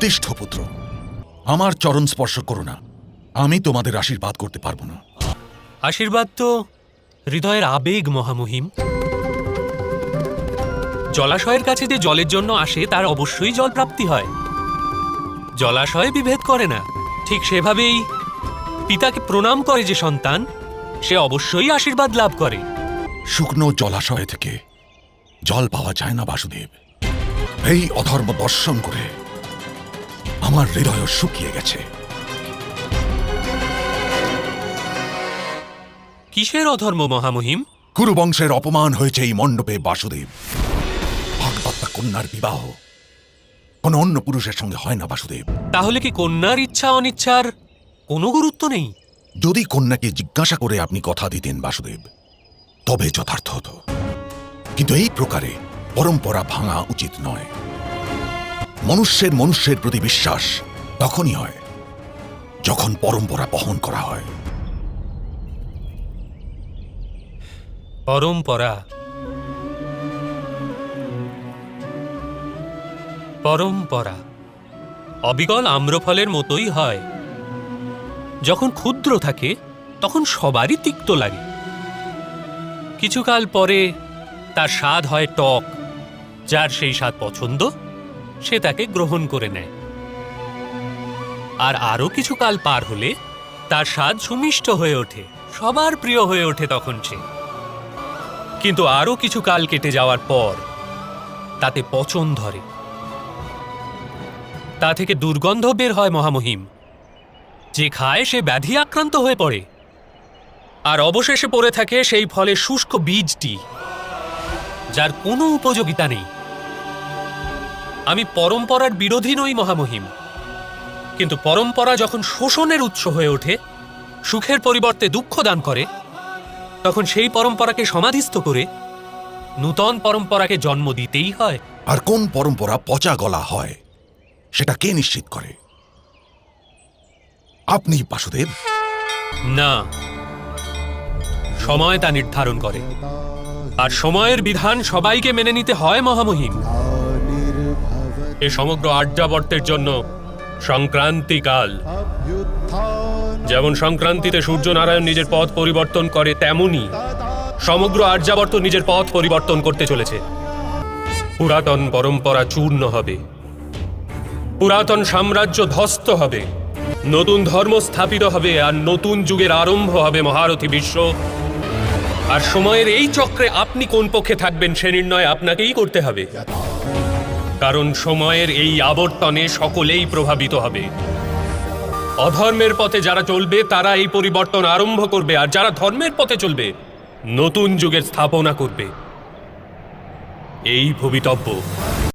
উদ্দিষ্ট পুত্র, আমার চরণ স্পর্শ করো না, আমি তোমাদের আশীর্বাদ করতে পারবো না। আশীর্বাদ তো হৃদয়ের আবেগ মহামহিম। জলাশয়ের কাছে যে জলের জন্য আসে তার অবশ্যই জল প্রাপ্তি হয়। জলাশয় বিভেদ করে না। ঠিক সেভাবেই পিতাকে প্রণাম করে যে সন্তান, সে অবশ্যই আশীর্বাদ লাভ করে। শুকনো জলাশয় থেকে জল পাওয়া যায় না বাসুদেব। এই অধর্ম দর্শন করে আমার হৃদয় শুকিয়ে গেছে। কিসের অধর্ম মহামহিম? কুরুবংশের অপমান হয়েছে এই মণ্ডপে বাসুদেব। ভাগবতা কন্যার বিবাহ কোন অন্য পুরুষের সঙ্গে হয় না বাসুদেব। তাহলে কি কন্যার ইচ্ছা অনিচ্ছার কোনো গুরুত্ব নেই? যদি কন্যাকে জিজ্ঞাসা করে আপনি কথা দিতেন বাসুদেব, তবে যথার্থ হতো। কিন্তু এই প্রকারে পরম্পরা ভাঙা উচিত নয়। মনুষ্যের প্রতি বিশ্বাস তখনই হয় যখন পরম্পরা বহন করা হয়। পরম্পরা পরম্পরা অবিকল আম্রফলের মতোই হয়। যখন ক্ষুদ্র থাকে তখন সবারই তিক্ত লাগে। কিছুকাল পরে তার স্বাদ হয় টক। যার সেই স্বাদ পছন্দ সে তাকে গ্রহণ করে নেয়। আর আরো কিছু কাল পার হলে তার স্বাদ সুমিষ্ট হয়ে ওঠে, সবার প্রিয় হয়ে ওঠে তখন সে। কিন্তু আরো কিছু কাল কেটে যাওয়ার পর তাতে পচন ধরে, তা থেকে দুর্গন্ধ বের হয় মহামহিম। যে খায় সে ব্যাধি আক্রান্ত হয়ে পড়ে, আর অবশেষে পড়ে থাকে সেই ফলে শুষ্ক বীজটি, যার কোনো উপযোগিতা নেই। আমি পরম্পরার বিরোধী নই মহামহিম, কিন্তু পরম্পরা যখন শোষণের উৎস হয়ে ওঠে, সুখের পরিবর্তে দুঃখ দান করে, তখন সেই পরম্পরাকে সমাধিস্থ করে নূতন পরম্পরাকে জন্ম দিতেই হয়। আর কোন পরম্পরা পচা গলা হয় সেটা কে নিশ্চিত করে? আপনি বাসুদেব? না, সময় তা নির্ধারণ করে, আর সময়ের বিধান সবাইকে মেনে নিতে হয় মহামহিম। এ সমগ্র আর্যাবর্তের জন্য সংক্রান্তিকাল। যেমন সংক্রান্তিতে সূর্যনারায়ণ নিজের পথ পরিবর্তন করে, তেমনি সমগ্র আর্যাবর্ত নিজের পথ পরিবর্তন করতে চলেছে। পুরাতন পরম্পরা চূর্ণ হবে, পুরাতন সাম্রাজ্য ধ্বস্ত হবে, নতুন ধর্ম স্থাপিত হবে, আর নতুন যুগের আরম্ভ হবে মহারথী বিশ্ব। আর সময়ের এই চক্রে আপনি কোন পক্ষে থাকবেন সে নির্ণয় আপনাকেই করতে হবে, কারণ সময়ের এই আবর্তনে সকলেই প্রভাবিত হবে। অধর্মের পথে যারা চলবে তারা এই পরিবর্তন আরম্ভ করবে, আর যারা ধর্মের পথে চলবে নতুন যুগের স্থাপনা করবে। এই ভবিতব্য।